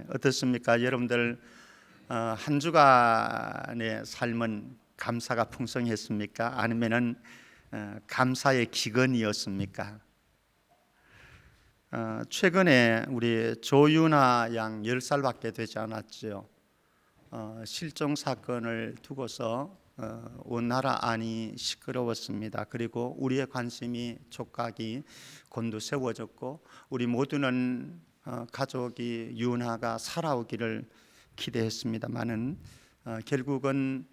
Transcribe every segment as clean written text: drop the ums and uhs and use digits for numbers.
어떻습니까? 여러분들 한 주간의 삶은 감사가 풍성했습니까? 아니면은 감사의 기근이었습니까? 최근에 우리 조윤아 양 10살밖에 되지 않았죠. 실종 사건을 두고서 온 나라 안이 시끄러웠습니다. 그리고 우리의 관심이 촉각이 곤두세워졌고 우리 모두는 가족이 윤아가 살아오기를 기대했습니다마는 결국은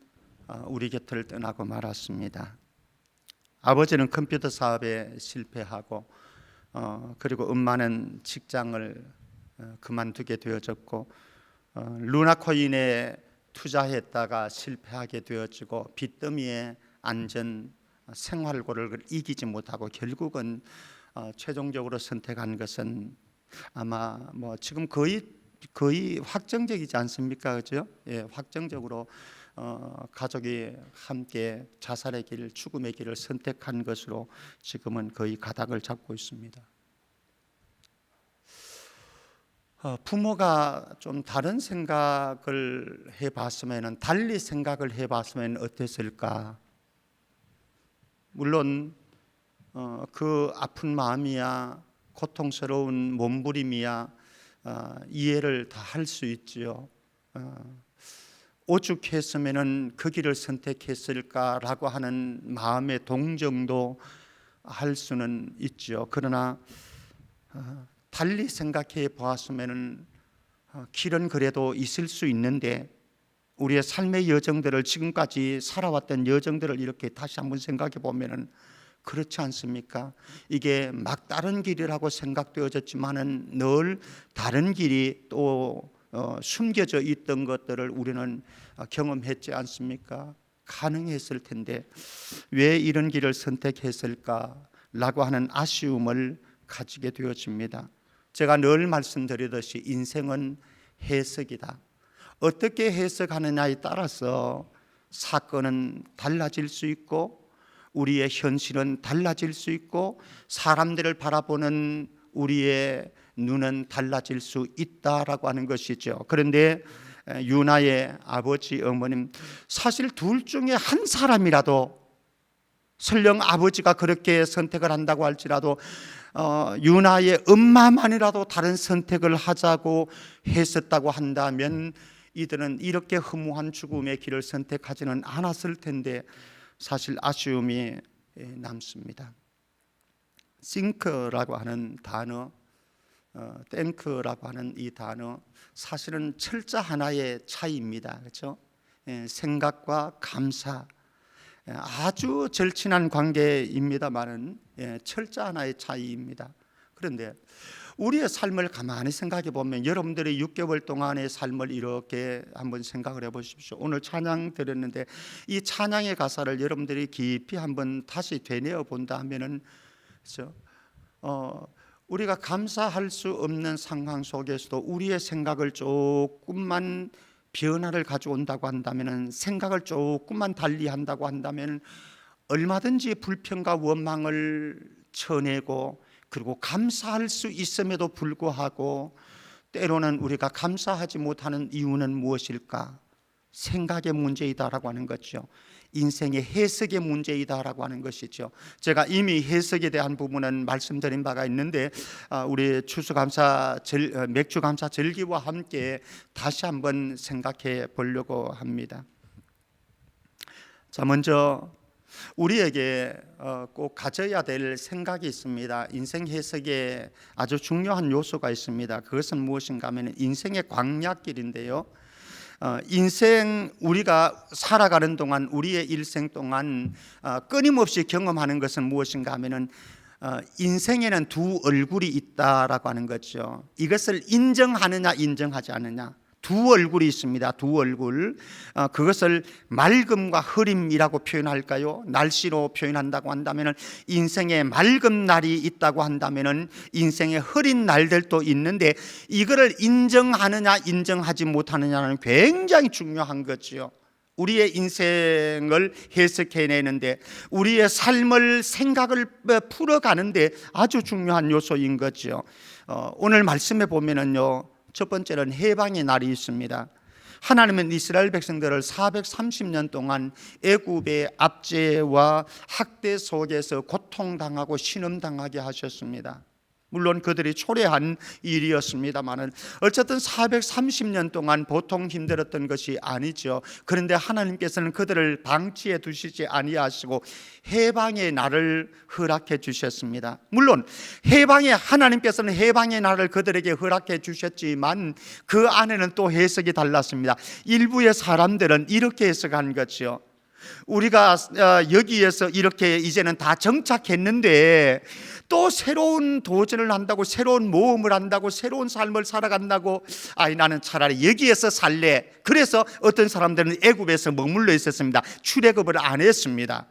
우리 곁을 떠나고 말았습니다. 아버지는 컴퓨터 사업에 실패하고 그리고 엄마는 직장을 그만두게 되어졌고 루나코인에 투자했다가 실패하게 되어지고 빚더미에 앉은 생활고를 이기지 못하고 결국은 최종적으로 선택한 것은 아마 지금 거의 확정적이지 않습니까? 그죠? 확정적으로 가족이 함께 자살의 길, 죽음의 길을 선택한 것으로 지금은 거의 가닥을 잡고 있습니다. 부모가 좀 다른 생각을 해봤으면, 달리 생각을 해봤으면 어땠을까? 물론 그 아픈 마음이야, 고통스러운 몸부림이야 이해를 다 할 수 있지요. 오죽했으면 그 길을 선택했을까라고 하는 마음의 동정도 할 수는 있죠. 그러나 달리 생각해 보았으면 길은 그래도 있을 수 있는데 우리의 삶의 여정들을, 지금까지 살아왔던 여정들을 이렇게 다시 한번 생각해 보면은 그렇지 않습니까? 이게 막다른 길이라고 생각되어졌지만은 늘 다른 길이 또 숨겨져 있던 것들을 우리는 경험했지 않습니까? 가능했을 텐데 왜 이런 길을 선택했을까라고 하는 아쉬움을 가지게 되어집니다. 제가 늘 말씀드리듯이 인생은 해석이다. 어떻게 해석하느냐에 따라서 사건은 달라질 수 있고 우리의 현실은 달라질 수 있고 사람들을 바라보는 우리의 눈은 달라질 수 있다라고 하는 것이죠. 그런데 윤아의 아버지, 어머님, 사실 둘 중에 한 사람이라도, 설령 아버지가 그렇게 선택을 한다고 할지라도 윤아의 엄마만이라도 다른 선택을 하자고 했었다고 한다면 이들은 이렇게 허무한 죽음의 길을 선택하지는 않았을 텐데 사실 아쉬움이 남습니다. 싱크라고 하는 단어, 땡크라고 하는 이 단어, 사실은 철자 하나의 차이입니다. 그렇죠? 생각과 감사, 아주 절친한 관계입니다만은 철자 하나의 차이입니다. 그런데 우리의 삶을 가만히 생각해 보면 여러분들이 6개월 동안의 삶을 이렇게 한번 생각을 해 보십시오. 오늘 찬양 드렸는데 이 찬양의 가사를 여러분들이 깊이 한번 다시 되뇌어 본다 하면은 그렇죠? 우리가 감사할 수 없는 상황 속에서도 우리의 생각을 조금만 변화를 가져온다고 한다면, 생각을 조금만 달리 한다고 한다면 얼마든지 불평과 원망을 쳐내고 그리고 감사할 수 있음에도 불구하고 때로는 우리가 감사하지 못하는 이유는 무엇일까? 생각의 문제이다라고 하는 거죠. 인생의 해석의 문제이다라고 하는 것이죠. 제가 이미 해석에 대한 부분은 말씀드린 바가 있는데 우리 추수감사 맥주감사 절기와 함께 다시 한번 생각해 보려고 합니다. 자, 먼저 우리에게 꼭 가져야 될 생각이 있습니다. 인생 해석에 아주 중요한 요소가 있습니다. 그것은 무엇인가 하면 인생의 광야길인데요. 인생, 우리가 살아가는 동안, 우리의 일생 동안 끊임없이 경험하는 것은 무엇인가 하면은 인생에는 두 얼굴이 있다라고 하는 거죠. 이것을 인정하느냐 인정하지 않느냐, 두 얼굴이 있습니다. 두 얼굴. 그것을 맑음과 흐림이라고 표현할까요? 날씨로 표현한다고 한다면 인생에 맑은 날이 있다고 한다면 인생에 흐린 날들도 있는데 이거를 인정하느냐 인정하지 못하느냐는 굉장히 중요한 거죠. 우리의 인생을 해석해내는데, 우리의 삶을, 생각을 풀어가는데 아주 중요한 요소인 거죠. 오늘 말씀해 보면은요, 첫 번째는 해방의 날이 있습니다. 하나님은 이스라엘 백성들을 430년 동안 애굽의 압제와 학대 속에서 고통당하고 신음당하게 하셨습니다. 물론 그들이 초래한 일이었습니다마는 어쨌든 430년 동안 보통 힘들었던 것이 아니죠. 그런데 하나님께서는 그들을 방치해 두시지 아니하시고 해방의 날을 허락해 주셨습니다. 물론 하나님께서는 해방의 날을 그들에게 허락해 주셨지만 그 안에는 또 해석이 달랐습니다. 일부의 사람들은 이렇게 해석한 거죠. 우리가 여기에서 이렇게 이제는 다 정착했는데 또 새로운 도전을 한다고, 새로운 모험을 한다고, 새로운 삶을 살아간다고, 나는 차라리 여기에서 살래. 그래서 어떤 사람들은 애굽에서 머물러 있었습니다. 출애굽을 안 했습니다.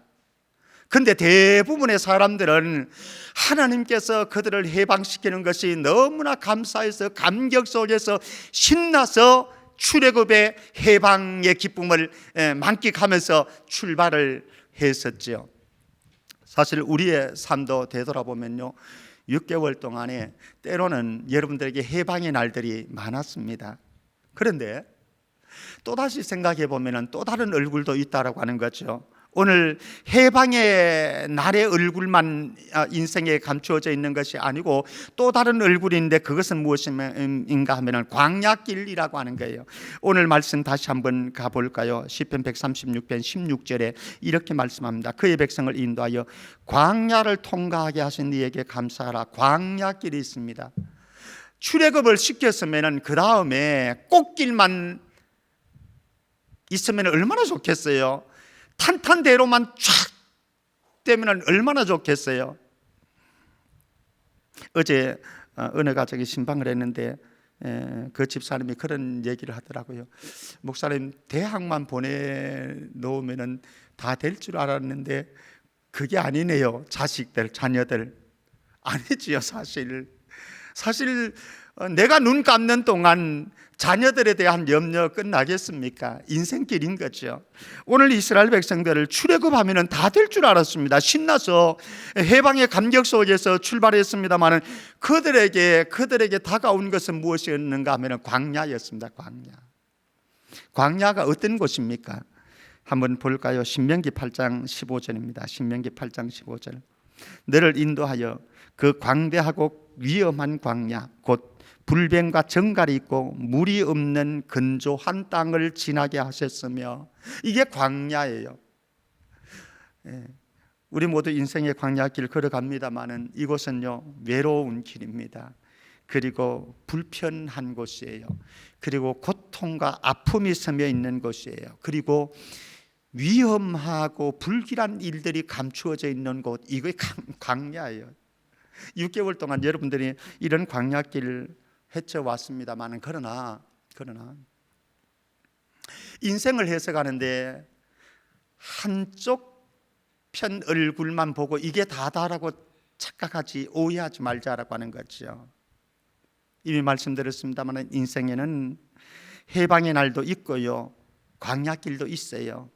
그런데 대부분의 사람들은 하나님께서 그들을 해방시키는 것이 너무나 감사해서 감격 속에서 신나서 출애굽의 해방의 기쁨을 만끽하면서 출발을 했었지요. 사실 우리의 삶도 되돌아보면요, 6개월 동안에 때로는 여러분들에게 해방의 날들이 많았습니다. 그런데 또다시 생각해 보면 또 다른 얼굴도 있다라고 하는 거죠. 오늘 해방의 날의 얼굴만 인생에 감추어져 있는 것이 아니고 또 다른 얼굴인데 그것은 무엇인가 하면 광야길이라고 하는 거예요. 오늘 말씀 다시 한번 가볼까요? 시편 136편 16절에 이렇게 말씀합니다. 그의 백성을 인도하여 광야를 통과하게 하신 이에게 감사하라. 광야길이 있습니다. 출애굽을 시켰으면 그 다음에 꽃길만 있으면 얼마나 좋겠어요. 탄탄대로만 쫙 되면 얼마나 좋겠어요. 어제 어느 가족이 신방을 했는데 그 집사님이 그런 얘기를 하더라고요. 목사님, 대학만 보내놓으면 다 될 줄 알았는데 그게 아니네요. 자식들, 자녀들 아니지요. 사실 내가 눈 감는 동안 자녀들에 대한 염려 끝나겠습니까? 인생길인 거죠. 오늘 이스라엘 백성들을 출애굽하면 다 될 줄 알았습니다. 신나서 해방의 감격 속에서 출발했습니다만 그들에게 다가온 것은 무엇이었는가 하면 광야였습니다. 광야가 어떤 곳입니까? 한번 볼까요? 신명기 8장 15절입니다. 신명기 8장 15절. 너를 인도하여 그 광대하고 위험한 광야, 곧 불뱀과 정갈이 있고 물이 없는 건조한 땅을 지나게 하셨으며, 이게 광야예요. 우리 모두 인생의 광야길 걸어갑니다마는 이곳은요, 외로운 길입니다. 그리고 불편한 곳이에요. 그리고 고통과 아픔이 스며 있는 곳이에요. 그리고 위험하고 불길한 일들이 감추어져 있는 곳, 이게 광야예요. 6개월 동안 여러분들이 이런 광야길을 헤쳐왔습니다만 그러나 인생을 해석하는데 한쪽 편 얼굴만 보고 이게 다다라고 착각하지, 오해하지 말자라고 하는 거죠. 이미 말씀드렸습니다만 인생에는 해방의 날도 있고요, 광야길도 있어요.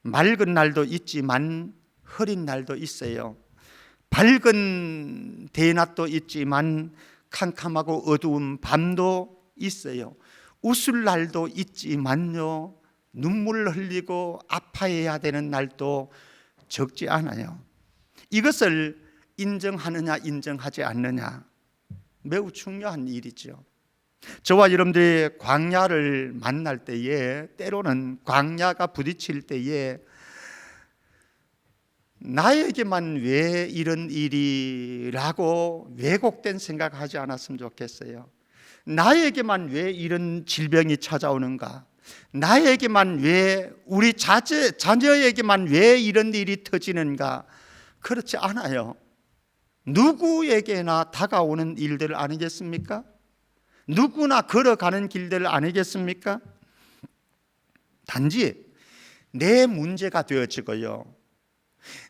맑은 날도 있지만 흐린 날도 있어요. 밝은 대낮도 있지만 캄캄하고 어두운 밤도 있어요. 웃을 날도 있지만요, 눈물 흘리고 아파해야 되는 날도 적지 않아요. 이것을 인정하느냐 인정하지 않느냐 매우 중요한 일이죠. 저와 여러분들이 광야를 만날 때에, 때로는 광야가 부딪힐 때에 나에게만 왜 이런 일이라고 왜곡된 생각하지 않았으면 좋겠어요. 나에게만 왜 이런 질병이 찾아오는가, 나에게만 왜, 우리 자녀에게만 왜 이런 일이 터지는가. 그렇지 않아요. 누구에게나 다가오는 일들 아니겠습니까? 누구나 걸어가는 길들 아니겠습니까? 단지 내 문제가 되어지고요,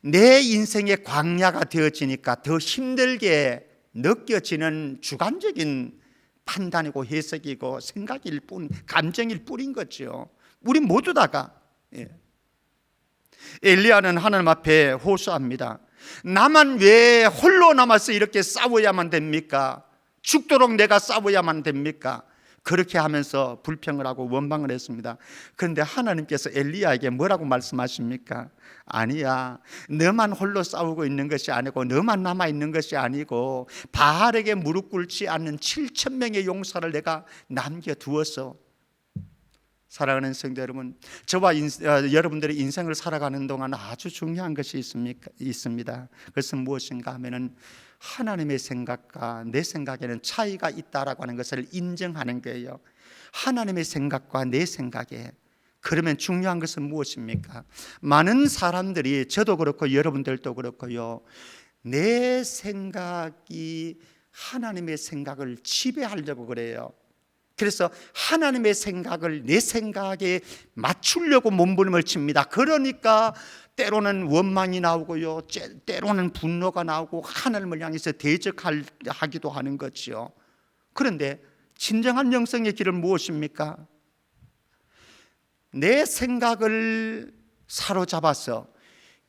내 인생의 광야가 되어지니까 더 힘들게 느껴지는 주관적인 판단이고 해석이고 생각일 뿐, 감정일 뿐인 거죠. 우리 모두 다가. 엘리야는 하나님 앞에 호소합니다. 나만 왜 홀로 남아서 이렇게 싸워야만 됩니까? 죽도록 내가 싸워야만 됩니까? 그렇게 하면서 불평을 하고 원망을 했습니다. 그런데 하나님께서 엘리야에게 뭐라고 말씀하십니까? 아니야, 너만 홀로 싸우고 있는 것이 아니고, 너만 남아 있는 것이 아니고, 바알에게 무릎 꿇지 않는 7,000명의 용사를 내가 남겨두었어. 사랑하는 성도 여러분, 저와 여러분들의 인생을 살아가는 동안 아주 중요한 것이 있습니다. 그것은 무엇인가 하면은 하나님의 생각과 내 생각에는 차이가 있다라고 하는 것을 인정하는 거예요. 하나님의 생각과 내 생각에. 그러면 중요한 것은 무엇입니까? 많은 사람들이, 저도 그렇고 여러분들도 그렇고요, 내 생각이 하나님의 생각을 지배하려고 그래요. 그래서 하나님의 생각을 내 생각에 맞추려고 몸부림을 칩니다. 그러니까 때로는 원망이 나오고요, 때로는 분노가 나오고 하나님을 향해서 대적하기도 하는 거죠. 그런데 진정한 영성의 길은 무엇입니까? 내 생각을 사로잡아서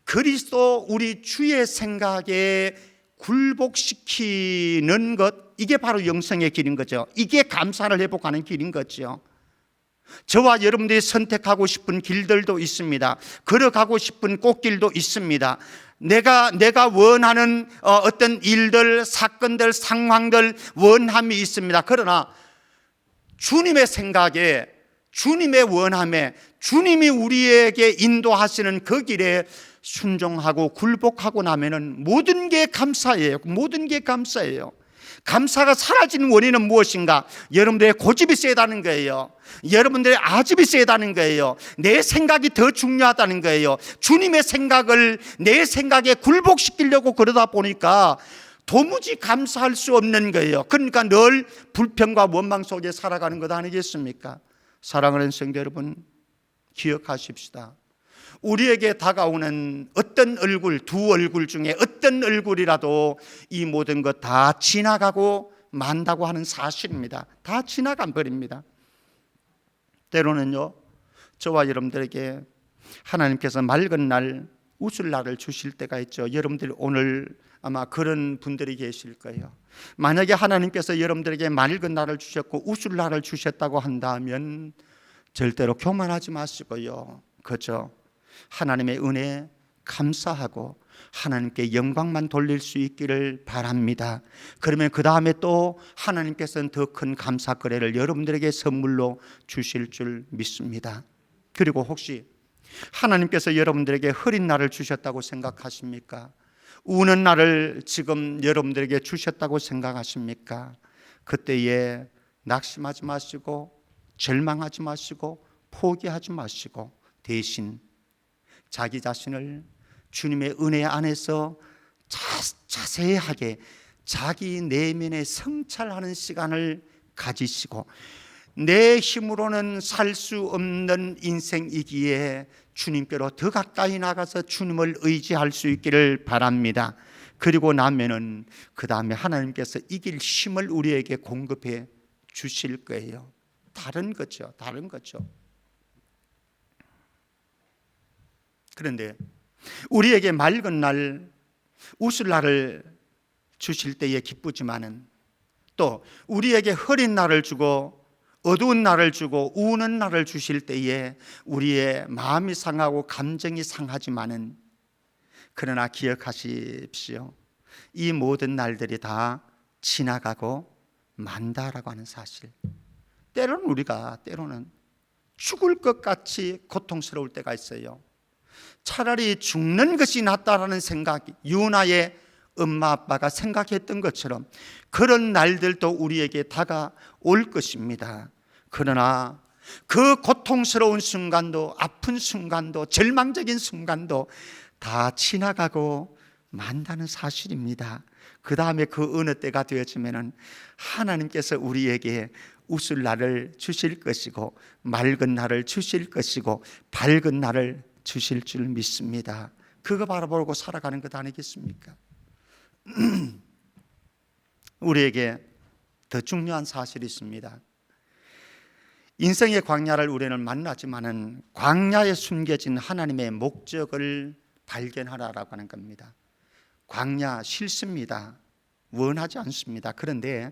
그리스도 우리 주의 생각에 굴복시키는 것, 이게 바로 영성의 길인 거죠. 이게 감사를 회복하는 길인 거죠. 저와 여러분들이 선택하고 싶은 길들도 있습니다. 걸어가고 싶은 꽃길도 있습니다. 내가 원하는 어떤 일들, 사건들, 상황들, 원함이 있습니다. 그러나 주님의 생각에, 주님의 원함에, 주님이 우리에게 인도하시는 그 길에 순종하고 굴복하고 나면은 모든 게 감사예요. 모든 게 감사예요. 감사가 사라지는 원인은 무엇인가? 여러분들의 고집이 세다는 거예요. 여러분들의 아집이 세다는 거예요. 내 생각이 더 중요하다는 거예요. 주님의 생각을 내 생각에 굴복시키려고 그러다 보니까 도무지 감사할 수 없는 거예요. 그러니까 늘 불평과 원망 속에 살아가는 것 아니겠습니까? 사랑하는 성도 여러분, 기억하십시다. 우리에게 다가오는 어떤 얼굴, 두 얼굴 중에 어떤 얼굴이라도 이 모든 것 다 지나가고 만다고 하는 사실입니다. 다 지나가 버립니다. 때로는요, 저와 여러분들에게 하나님께서 맑은 날, 웃을 날을 주실 때가 있죠. 여러분들 오늘 아마 그런 분들이 계실 거예요. 만약에 하나님께서 여러분들에게 맑은 날을 주셨고 웃을 날을 주셨다고 한다면 절대로 교만하지 마시고요, 그죠? 하나님의 은혜에 감사하고 하나님께 영광만 돌릴 수 있기를 바랍니다. 그러면 그 다음에 또 하나님께서는 더 큰 감사거래를 여러분들에게 선물로 주실 줄 믿습니다. 그리고 혹시 하나님께서 여러분들에게 흐린 날을 주셨다고 생각하십니까? 우는 날을 지금 여러분들에게 주셨다고 생각하십니까? 그때에 낙심하지 마시고 절망하지 마시고 포기하지 마시고 대신 자기 자신을 주님의 은혜 안에서 자세하게 자기 내면에 성찰하는 시간을 가지시고, 내 힘으로는 살 수 없는 인생이기에 주님께로 더 가까이 나가서 주님을 의지할 수 있기를 바랍니다. 그리고 나면은 그 다음에 하나님께서 이길 힘을 우리에게 공급해 주실 거예요. 다른 거죠. 다른 거죠. 그런데 우리에게 맑은 날, 웃을 날을 주실 때에 기쁘지만은 또 우리에게 흐린 날을 주고 어두운 날을 주고 우는 날을 주실 때에 우리의 마음이 상하고 감정이 상하지만은, 그러나 기억하십시오. 이 모든 날들이 다 지나가고 만다라고 하는 사실. 때로는 우리가 죽을 것 같이 고통스러울 때가 있어요. 차라리 죽는 것이 낫다라는 생각이 유나의 엄마 아빠가 생각했던 것처럼 그런 날들도 우리에게 다가올 것입니다. 그러나 그 고통스러운 순간도, 아픈 순간도, 절망적인 순간도 다 지나가고 만다는 사실입니다. 그 다음에 그 어느 때가 되어지면 하나님께서 우리에게 웃을 날을 주실 것이고 맑은 날을 주실 것이고 밝은 날을 주실 줄 믿습니다. 그거 바라보고 살아가는 것 아니겠습니까? 우리에게 더 중요한 사실이 있습니다. 인생의 광야를 우리는 만나지만은 광야에 숨겨진 하나님의 목적을 발견하라라고 하는 겁니다. 광야 싫습니다. 원하지 않습니다. 그런데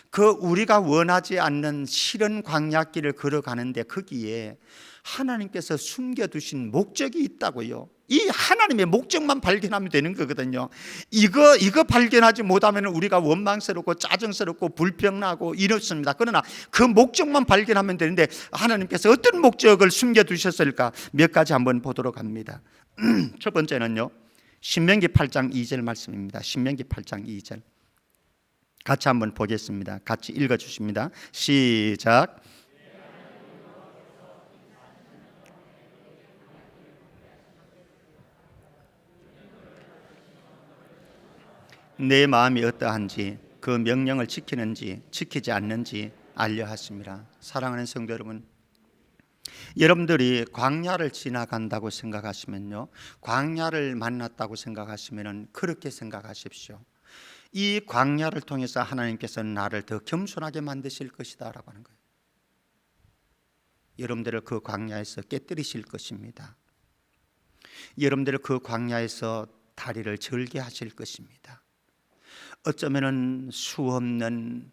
그 우리가 원하지 않는 싫은 광야길을 걸어가는데 거기에 하나님께서 숨겨두신 목적이 있다고요. 이 하나님의 목적만 발견하면 되는 거거든요. 이거 발견하지 못하면 우리가 원망스럽고 짜증스럽고 불평나고 이렇습니다. 그러나 그 목적만 발견하면 되는데 하나님께서 어떤 목적을 숨겨두셨을까? 몇 가지 한번 보도록 합니다. 첫 번째는요, 신명기 8장 2절 말씀입니다. 신명기 8장 2절 같이 한번 보겠습니다. 같이 읽어주십니다. 시작. 내 마음이 어떠한지 그 명령을 지키는지 지키지 않는지 알려 하심이라. 사랑하는 성도 여러분, 여러분들이 광야를 지나간다고 생각하시면요, 광야를 만났다고 생각하시면 그렇게 생각하십시오. 이 광야를 통해서 하나님께서는 나를 더 겸손하게 만드실 것이다 라고 하는 거예요. 여러분들을 그 광야에서 깨뜨리실 것입니다. 여러분들을 그 광야에서 다리를 절게 하실 것입니다. 어쩌면은 수없는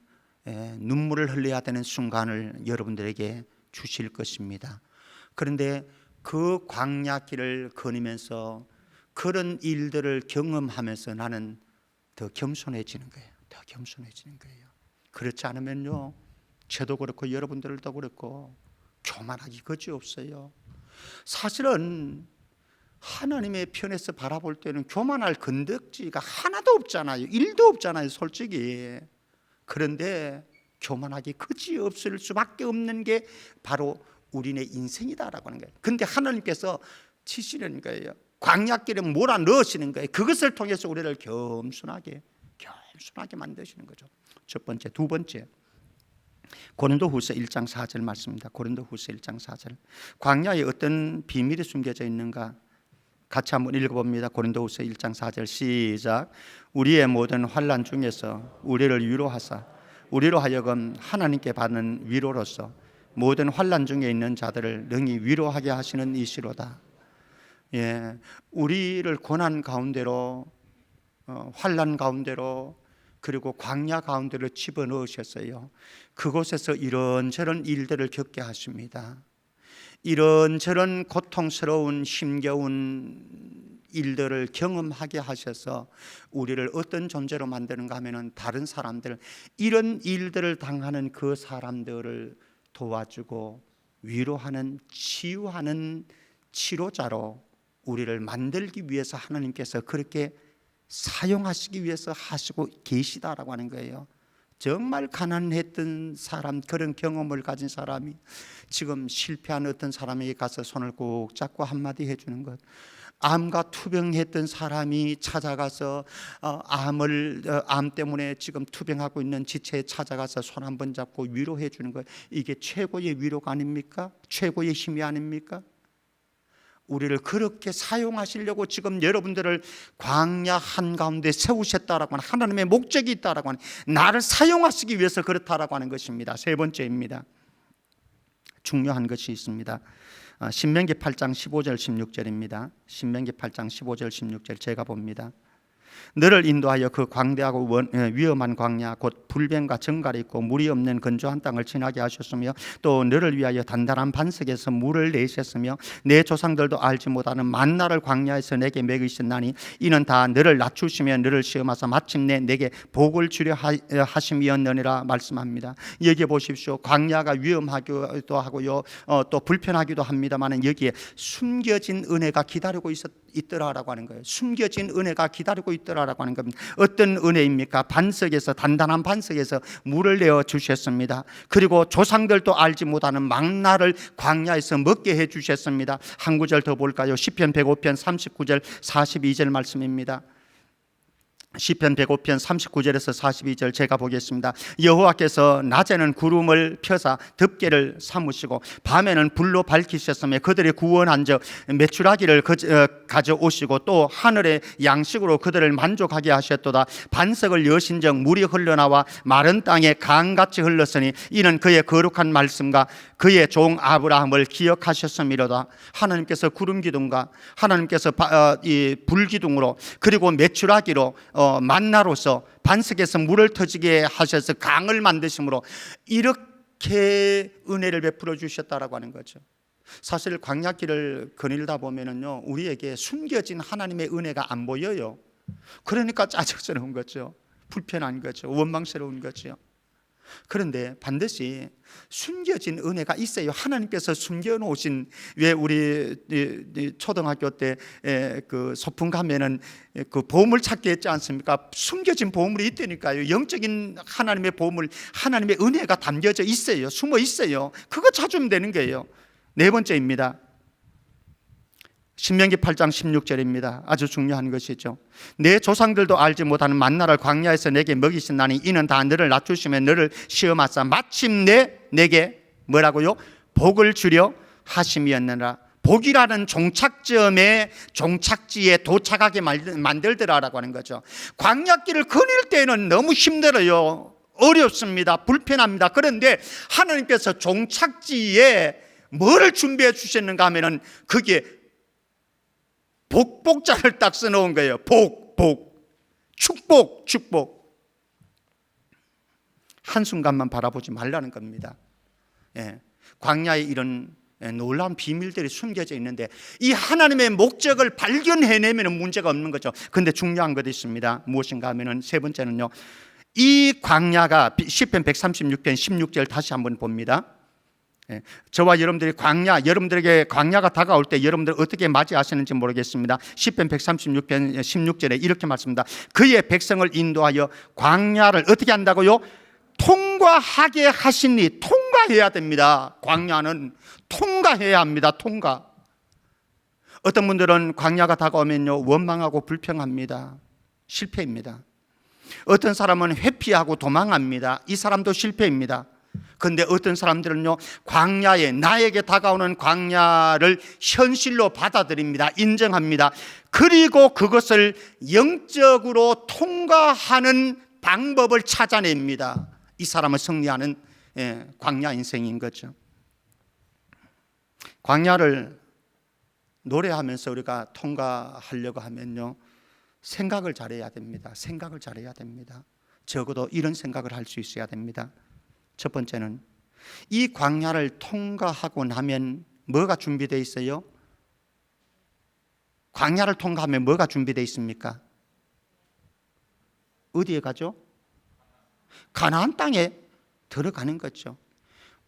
눈물을 흘려야 되는 순간을 여러분들에게 주실 것입니다. 그런데 그 광야길을 거니면서 그런 일들을 경험하면서 나는 더 겸손해지는 거예요. 더 겸손해지는 거예요. 그렇지 않으면요, 저도 그렇고 여러분들도 그렇고 교만하기 그지없어요. 사실은 하나님의 편에서 바라볼 때는 교만할 건덕지가 하나도 없잖아요. 일도 없잖아요, 솔직히. 그런데 교만하기 그지없을 수밖에 없는 게 바로 우리네 인생이다라고 하는 거예요. 그런데 하나님께서 치시는 거예요. 광야길에 몰아넣으시는 거예요. 그것을 통해서 우리를 겸손하게 만드시는 거죠. 첫 번째. 두 번째, 고린도후서 1장 4절 말씀입니다. 고린도후서 1장 4절. 광야에 어떤 비밀이 숨겨져 있는가? 같이 한번 읽어봅니다. 고린도후서 1장 4절 시작. 우리의 모든 환난 중에서 우리를 위로하사 우리로 하여금 하나님께 받는 위로로서 모든 환난 중에 있는 자들을 능히 위로하게 하시는 이시로다. 예, 우리를 고난 가운데로 환난 가운데로 그리고 광야 가운데로 집어넣으셨어요. 그곳에서 이런저런 일들을 겪게 하십니다. 이런저런 고통스러운 힘겨운 일들을 경험하게 하셔서 우리를 어떤 존재로 만드는가 하면은 다른 사람들, 이런 일들을 당하는 그 사람들을 도와주고 위로하는, 치유하는 치료자로 우리를 만들기 위해서 하나님께서 그렇게 사용하시기 위해서 하시고 계시다라고 하는 거예요. 정말 가난했던 사람, 그런 경험을 가진 사람이 지금 실패한 어떤 사람에게 가서 손을 꼭 잡고 한마디 해주는 것, 암과 투병했던 사람이 찾아가서 암 때문에 지금 투병하고 있는 지체에 찾아가서 손 한번 잡고 위로해 주는 것, 이게 최고의 위로가 아닙니까? 최고의 힘이 아닙니까? 우리를 그렇게 사용하시려고 지금 여러분들을 광야 한가운데 세우셨다라고 하는 하나님의 목적이 있다라고 하는, 나를 사용하시기 위해서 그렇다라고 하는 것입니다. 세 번째입니다. 중요한 것이 있습니다. 신명기 8장 15절 16절입니다. 신명기 8장 15절 16절 제가 봅니다. 너를 인도하여 그 광대하고 위험한 광야 곧 불뱀과 정갈이 있고 물이 없는 건조한 땅을 지나게 하셨으며 또 너를 위하여 단단한 반석에서 물을 내셨으며 내 조상들도 알지 못하는 만나를 광야에서 내게 먹이셨나니 이는 다 너를 낮추시며 너를 시험하사 마침내 내게 복을 주려 하심이었느니라 말씀합니다. 여기 보십시오. 광야가 위험하기도 하고요, 또 불편하기도 합니다만 여기에 숨겨진 은혜가 기다리고 있더라라고 하는 거예요. 숨겨진 은혜가 기다리고 있더라라고 하는 겁니다. 어떤 은혜입니까? 반석에서, 단단한 반석에서 물을 내어 주셨습니다. 그리고 조상들도 알지 못하는 망나를 광야에서 먹게 해 주셨습니다. 한 구절 더 볼까요? 시편 105편 39절 42절 말씀입니다. 시편 105편 39절에서 42절 제가 보겠습니다. 여호와께서 낮에는 구름을 펴사 덮개를 삼으시고 밤에는 불로 밝히셨으며 그들의 구원한 적 메추라기를 가져오시고 또 하늘의 양식으로 그들을 만족하게 하셨도다. 반석을 여신 적 물이 흘러나와 마른 땅에 강같이 흘렀으니 이는 그의 거룩한 말씀과 그의 종 아브라함을 기억하셨음이로다. 하나님께서 구름 기둥과 하나님께서 이 불 기둥으로 그리고 메추라기로 만나로서 반석에서 물을 터지게 하셔서 강을 만드심으로 이렇게 은혜를 베풀어 주셨다라고 하는 거죠. 사실 광야길을 거닐다 보면은요, 우리에게 숨겨진 하나님의 은혜가 안 보여요. 그러니까 짜증스러운 거죠. 불편한 거죠. 원망스러운 거죠. 그런데 반드시 숨겨진 은혜가 있어요. 하나님께서 숨겨놓으신, 왜 우리 초등학교 때 그 소풍 가면은 그 보물 찾기 했지 않습니까? 숨겨진 보물이 있다니까요. 영적인 하나님의 보물, 하나님의 은혜가 담겨져 있어요. 숨어 있어요. 그거 찾으면 되는 거예요. 네 번째입니다. 신명기 8장 16절입니다. 아주 중요한 것이죠. 내 조상들도 알지 못하는 만나를 광야에서 내게 먹이신 나니 이는 다 너를 낮추시며 너를 시험하사 마침내 내게 뭐라고요? 복을 주려 하심이었느라. 복이라는 종착지에 도착하게 만들더라라고 하는 거죠. 광야길을 거닐 때는 너무 힘들어요. 어렵습니다. 불편합니다. 그런데 하나님께서 종착지에 뭐를 준비해 주셨는가 하면은 그게 복자를 딱 써놓은 거예요. 축복. 한순간만 바라보지 말라는 겁니다. 광야에 이런 놀라운 비밀들이 숨겨져 있는데 이 하나님의 목적을 발견해내면 문제가 없는 거죠. 그런데 중요한 것이 있습니다. 무엇인가 하면은 세 번째는요, 이 광야가 시편 136편 16절 다시 한번 봅니다. 저와 여러분들이 여러분들에게 광야가 다가올 때 여러분들 어떻게 맞이하시는지 모르겠습니다. 시편 136편 16절에 이렇게 말씀합니다. 그의 백성을 인도하여 광야를 어떻게 한다고요? 통과하게 하시니. 통과해야 됩니다. 광야는 통과해야 합니다. 어떤 분들은 광야가 다가오면요, 원망하고 불평합니다. 실패입니다. 어떤 사람은 회피하고 도망합니다. 이 사람도 실패입니다. 그런데 어떤 사람들은요, 광야에, 나에게 다가오는 광야를 현실로 받아들입니다. 인정합니다. 그리고 그것을 영적으로 통과하는 방법을 찾아냅니다. 이 사람은 승리하는 광야 인생인 거죠. 광야를 노래하면서 우리가 통과하려고 하면요, 생각을 잘해야 됩니다. 적어도 이런 생각을 할 수 있어야 됩니다. 첫 번째는 이 광야를 통과하고 나면 뭐가 준비되어 있어요? 광야를 통과하면 뭐가 준비되어 있습니까? 어디에 가죠? 가나안 땅에 들어가는 거죠.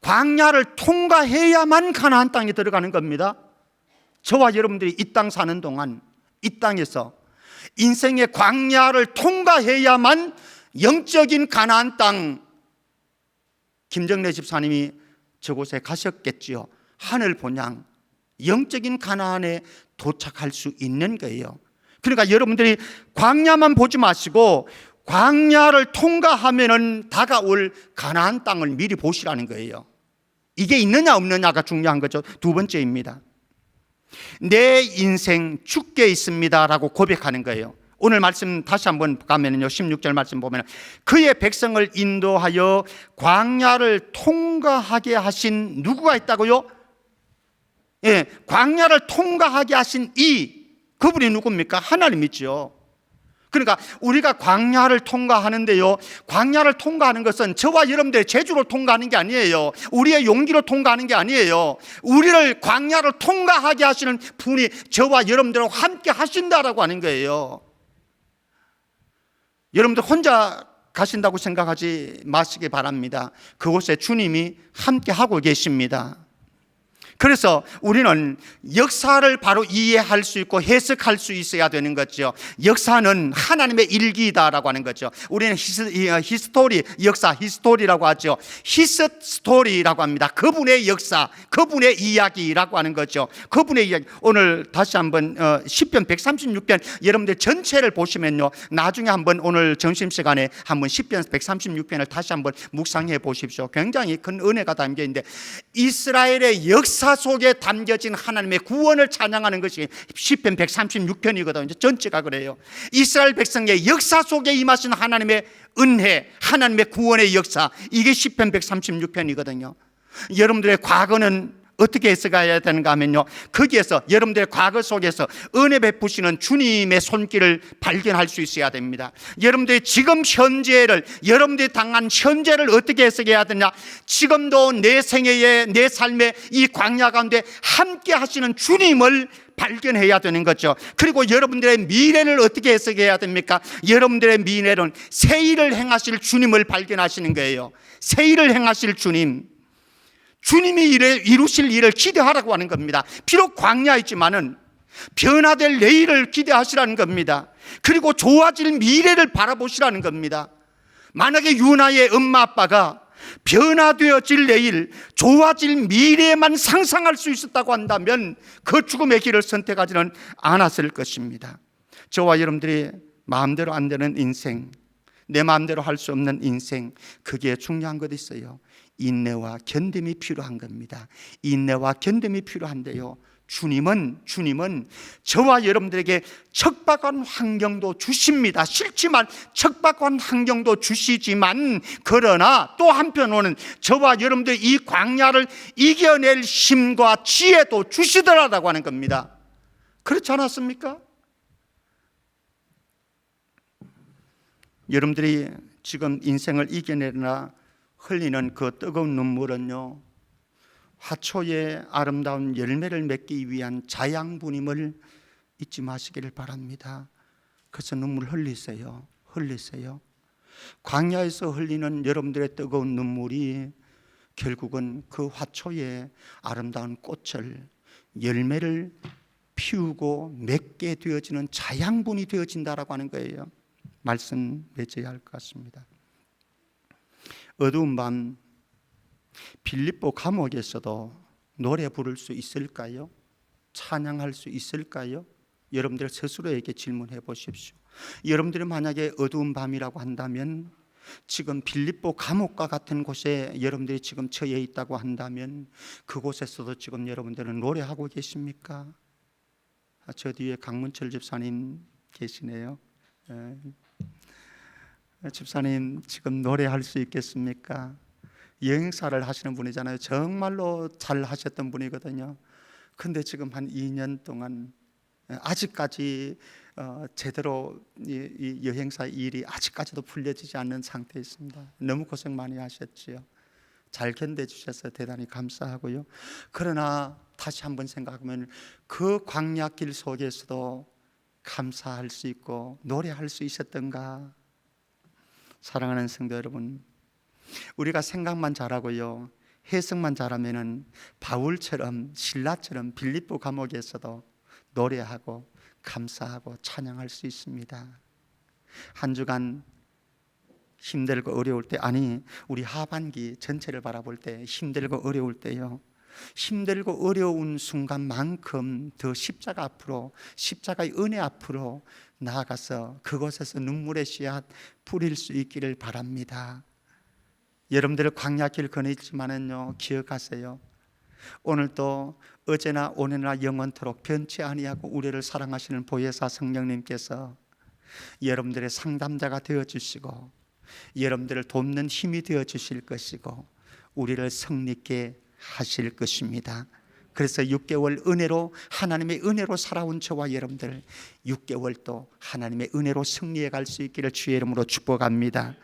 광야를 통과해야만 가나안 땅에 들어가는 겁니다. 저와 여러분들이 이 땅 사는 동안 이 땅에서 인생의 광야를 통과해야만 영적인 가나안 땅, 김정래 집사님이 저곳에 가셨겠지요. 하늘 본향, 영적인 가나안에 도착할 수 있는 거예요. 그러니까 여러분들이 광야만 보지 마시고 광야를 통과하면은 다가올 가나안 땅을 미리 보시라는 거예요. 이게 있느냐 없느냐가 중요한 거죠. 두 번째입니다. 내 인생 죽게 있습니다라고 고백하는 거예요. 오늘 말씀 다시 한번 가면요, 16절 말씀 보면 그의 백성을 인도하여 광야를 통과하게 하신 누구가 있다고요? 광야를 통과하게 하신 그분이 누굽니까? 하나님이죠. 그러니까 우리가 광야를 통과하는데요, 광야를 통과하는 것은 저와 여러분들의 재주로 통과하는 게 아니에요. 우리의 용기로 통과하는 게 아니에요. 우리를 광야를 통과하게 하시는 분이 저와 여러분들과 함께 하신다라고 하는 거예요. 여러분들 혼자 가신다고 생각하지 마시기 바랍니다. 그곳에 주님이 함께 하고 계십니다. 그래서 우리는 역사를 바로 이해할 수 있고 해석할 수 있어야 되는 거죠. 역사는 하나님의 일기다라고 하는 거죠. 우리는 히스토리, 역사, 히스토리라고 하죠. 히스토리라고 합니다. 그분의 역사, 그분의 이야기라고 하는 거죠. 그분의 이야기. 오늘 다시 한번 시편 136편 여러분들 전체를 보시면요, 나중에 한번 오늘 점심시간에 한번 시편 136편을 다시 한번 묵상해 보십시오. 굉장히 큰 은혜가 담겨 있는데 이스라엘의 역사 속에 담겨진 하나님의 구원을 찬양하는 것이 시편 136편이거든요. 전체가 그래요. 이스라엘 백성의 역사 속에 임하신 하나님의 은혜, 하나님의 구원의 역사, 이게 시편 136편이거든요. 여러분들의 과거는 어떻게 해석해야 되는가 하면요, 거기에서 여러분들의 과거 속에서 은혜 베푸시는 주님의 손길을 발견할 수 있어야 됩니다. 여러분들의 지금 현재를, 여러분들이 당한 현재를 어떻게 해석해야 되냐, 지금도 내 생애에, 내 삶의 이 광야 가운데 함께 하시는 주님을 발견해야 되는 거죠. 그리고 여러분들의 미래를 어떻게 해석해야 됩니까? 여러분들의 미래는 새 일을 행하실 주님을 발견하시는 거예요. 새 일을 행하실 주님, 주님이 이루실 일을 기대하라고 하는 겁니다. 비록 광야이지만은 변화될 내일을 기대하시라는 겁니다. 그리고 좋아질 미래를 바라보시라는 겁니다. 만약에 유나의 엄마 아빠가 변화되어질 내일, 좋아질 미래만 상상할 수 있었다고 한다면 그 죽음의 길을 선택하지는 않았을 것입니다. 저와 여러분들이 마음대로 안 되는 인생, 내 마음대로 할 수 없는 인생, 그게 중요한 것 있어요. 인내와 견딤이 필요한 겁니다. 인내와 견딤이 필요한데요, 주님은 저와 여러분들에게 척박한 환경도 주십니다. 싫지만 척박한 환경도 주시지만, 그러나 또 한편으로는 저와 여러분들 이 광야를 이겨낼 힘과 지혜도 주시더라라고 하는 겁니다. 그렇지 않았습니까? 여러분들이 지금 인생을 이겨내느라 흘리는 그 뜨거운 눈물은요, 화초의 아름다운 열매를 맺기 위한 자양분임을 잊지 마시기를 바랍니다. 그래서 눈물 흘리세요. 광야에서 흘리는 여러분들의 뜨거운 눈물이 결국은 그 화초의 아름다운 꽃을, 열매를 피우고 맺게 되어지는 자양분이 되어진다라고 하는 거예요. 말씀 맺어야 할 것 같습니다. 어두운 밤 빌립보 감옥에서도 노래 부를 수 있을까요? 찬양할 수 있을까요? 여러분들 스스로에게 질문해 보십시오. 여러분들이 만약에 어두운 밤이라고 한다면, 지금 빌립보 감옥과 같은 곳에 여러분들이 지금 처해 있다고 한다면, 그곳에서도 지금 여러분들은 노래하고 계십니까? 저 뒤에 강문철 집사님 계시네요. 집사님, 지금 노래할 수 있겠습니까? 여행사를 하시는 분이잖아요. 정말로 잘 하셨던 분이거든요. 근데 지금 한 2년 동안 아직까지 제대로 이 여행사 일이 아직까지도 풀려지지 않는 상태에 있습니다. 너무 고생 많이 하셨지요. 잘 견뎌주셔서 대단히 감사하고요. 그러나 다시 한번 생각하면 그 광야길 속에서도 감사할 수 있고 노래할 수 있었던가. 사랑하는 성도 여러분, 우리가 생각만 잘하고요, 해석만 잘하면은 바울처럼, 신라처럼 빌립보 감옥에서도 노래하고 감사하고 찬양할 수 있습니다. 한 주간 힘들고 어려울 때, 아니 우리 하반기 전체를 바라볼 때 힘들고 어려울 때요, 힘들고 어려운 순간만큼 더 십자가 앞으로, 십자가의 은혜 앞으로 나아가서 그곳에서 눈물의 씨앗 뿌릴 수 있기를 바랍니다. 여러분들 광야길 거니지만은요, 기억하세요. 오늘도 어제나 오늘나 영원토록 변치 아니하고 우리를 사랑하시는 보혜사 성령님께서 여러분들의 상담자가 되어주시고 여러분들을 돕는 힘이 되어주실 것이고 우리를 승리케 하실 것입니다. 그래서 6개월 은혜로, 하나님의 은혜로 살아온 저와 여러분들 6개월 또 하나님의 은혜로 승리해 갈 수 있기를 주의 이름으로 축복합니다.